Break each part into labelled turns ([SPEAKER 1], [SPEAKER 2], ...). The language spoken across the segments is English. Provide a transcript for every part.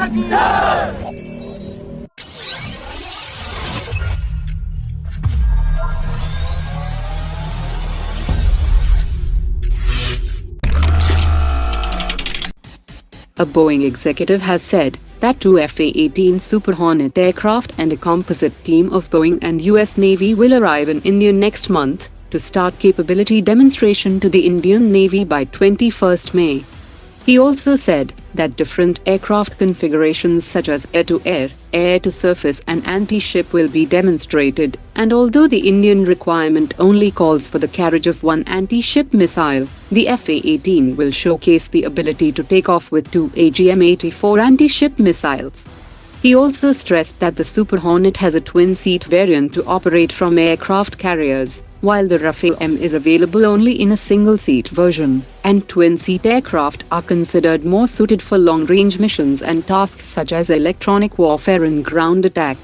[SPEAKER 1] A Boeing executive has said that two FA-18 Super Hornet aircraft and a composite team of Boeing and US Navy will arrive in India next month to start capability demonstration to the Indian Navy by 21st May. He also said that different aircraft configurations such as air-to-air, air-to-surface and anti-ship will be demonstrated, and although the Indian requirement only calls for the carriage of one anti-ship missile, the FA-18 will showcase the ability to take off with two AGM-84 anti-ship missiles. He also stressed that the Super Hornet has a twin-seat variant to operate from aircraft carriers, while the Rafale M is available only in a single-seat version, and twin-seat aircraft are considered more suited for long-range missions and tasks such as electronic warfare and ground attack.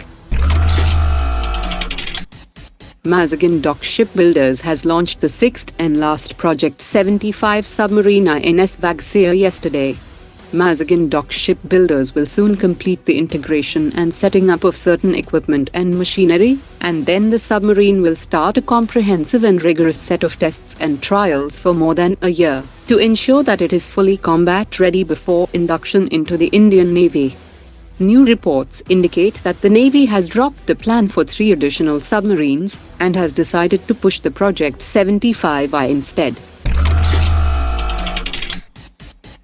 [SPEAKER 1] Mazagon Dock Shipbuilders has launched the sixth and last Project 75 submarine INS Vagsheer yesterday. Mazagon Dock Shipbuilders will soon complete the integration and setting up of certain equipment and machinery, and then the submarine will start a comprehensive and rigorous set of tests and trials for more than a year, to ensure that it is fully combat-ready before induction into the Indian Navy. New reports indicate that the Navy has dropped the plan for 3 additional submarines, and has decided to push the Project 75I instead.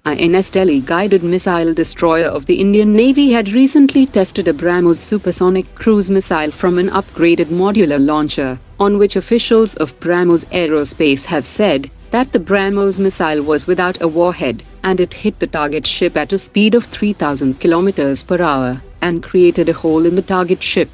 [SPEAKER 1] INS Delhi guided missile destroyer of the Indian Navy had recently tested a BrahMos supersonic cruise missile from an upgraded modular launcher, on which officials of BrahMos Aerospace have said that the BrahMos missile was without a warhead, and it hit the target ship at a speed of 3,000 km per hour, and created a hole in the target ship.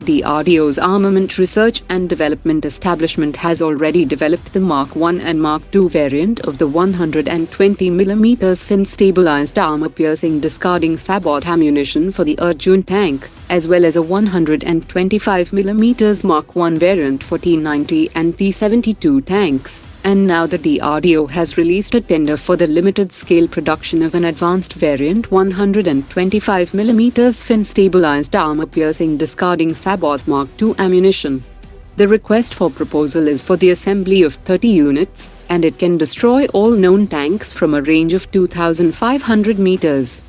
[SPEAKER 1] DRDO's Armament Research and Development Establishment has already developed the Mark I and Mark II variant of the 120mm fin-stabilized armor-piercing discarding sabot ammunition for the Arjun tank, as well as a 125mm Mark I variant for T90 and T72 tanks, and now the DRDO has released a tender for the limited-scale production of an advanced variant 125mm fin-stabilized armor-piercing discarding sabot Mark II ammunition. The request for proposal is for the assembly of 30 units, and it can destroy all known tanks from a range of 2,500 meters.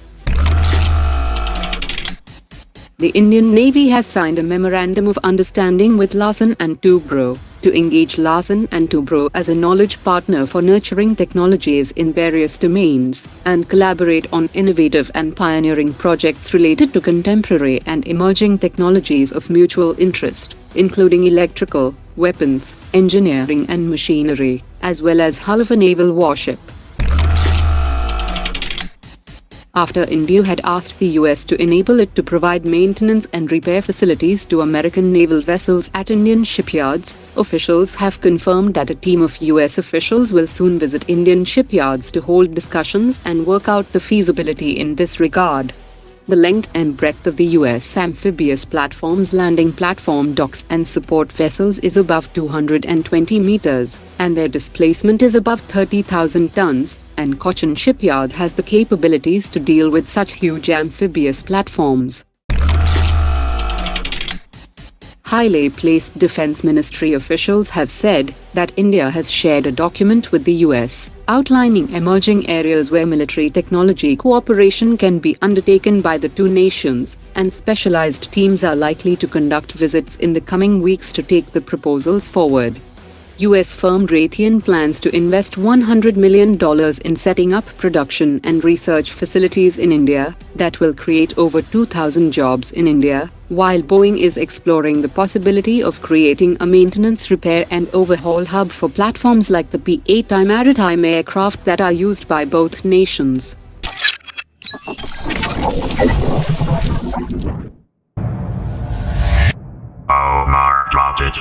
[SPEAKER 1] The Indian Navy has signed a Memorandum of Understanding with Larsen & Toubro to engage Larsen & Toubro as a knowledge partner for nurturing technologies in various domains, and collaborate on innovative and pioneering projects related to contemporary and emerging technologies of mutual interest, including electrical, weapons, engineering and machinery, as well as hull of a naval warship. After India had asked the US to enable it to provide maintenance and repair facilities to American naval vessels at Indian shipyards, officials have confirmed that a team of US officials will soon visit Indian shipyards to hold discussions and work out the feasibility in this regard. The length and breadth of the US amphibious platform's landing platform docks and support vessels is above 220 meters, and their displacement is above 30,000 tons, and Cochin Shipyard has the capabilities to deal with such huge amphibious platforms. Highly placed Defense Ministry officials have said that India has shared a document with the US outlining emerging areas where military technology cooperation can be undertaken by the two nations, and specialized teams are likely to conduct visits in the coming weeks to take the proposals forward. US firm Raytheon plans to invest $100 million in setting up production and research facilities in India that will create over 2,000 jobs in India, while Boeing is exploring the possibility of creating a maintenance, repair and overhaul hub for platforms like the P-8 maritime aircraft that are used by both nations.
[SPEAKER 2] Omar dropped it.